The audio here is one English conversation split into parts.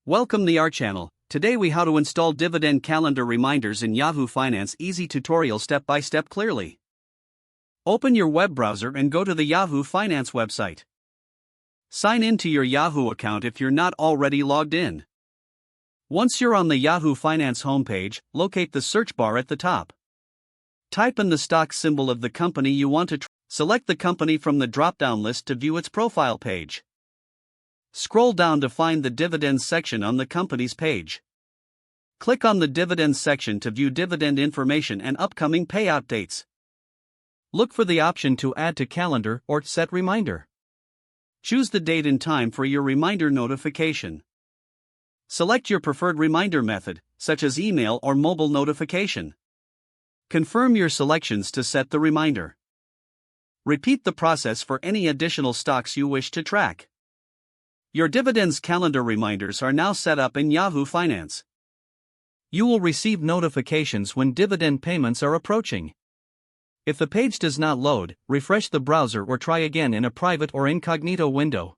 Welcome to our channel. Today we how to install Dividend calendar reminders in Yahoo Finance. Easy tutorial step by step clearly. Open your web browser and go to the Yahoo Finance website. Sign in to your Yahoo account if you're not already logged in. Once you're on the Yahoo Finance homepage, locate the search bar at the top. Type in the stock symbol of the company you want to select the company from the drop-down list to view its profile page. Scroll down to find the Dividends section on the company's page. Click on the Dividends section to view dividend information and upcoming payout dates. Look for the option to add to calendar or set reminder. Choose the date and time for your reminder notification. Select your preferred reminder method, such as email or mobile notification. Confirm your selections to set the reminder. Repeat the process for any additional stocks you wish to track. Your Dividends calendar reminders are now set up in Yahoo Finance. You will receive notifications when dividend payments are approaching. If the page does not load, refresh the browser or try again in a private or incognito window.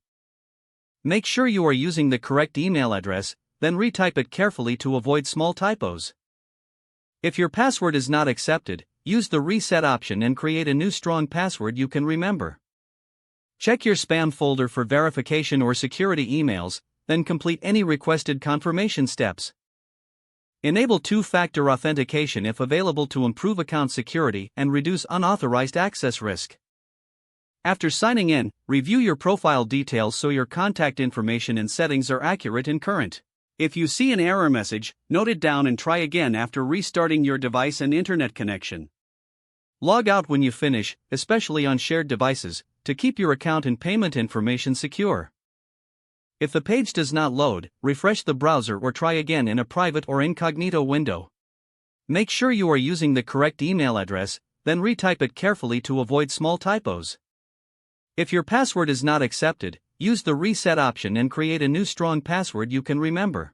Make sure you are using the correct email address, then retype it carefully to avoid small typos. If your password is not accepted, use the reset option and create a new strong password you can remember. Check your spam folder for verification or security emails, then complete any requested confirmation steps. Enable two-factor authentication if available to improve account security and reduce unauthorized access risk. After signing in, review your profile details so your contact information and settings are accurate and current. If you see an error message, note it down and try again after restarting your device and internet connection. Log out when you finish, especially on shared devices, to keep your account and payment information secure. If the page does not load, refresh the browser or try again in a private or incognito window. Make sure you are using the correct email address, then retype it carefully to avoid small typos. If your password is not accepted, use the reset option and create a new strong password you can remember.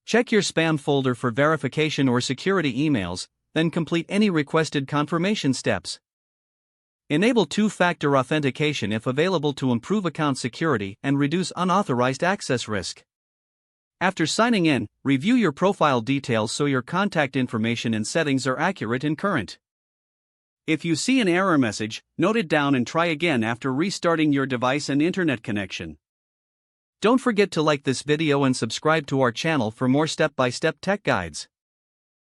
Check your spam folder for verification or security emails, then complete any requested confirmation steps. Enable two-factor authentication if available to improve account security and reduce unauthorized access risk. After signing in, review your profile details so your contact information and settings are accurate and current. If you see an error message, note it down and try again after restarting your device and internet connection. Don't forget to like this video and subscribe to our channel for more step-by-step tech guides.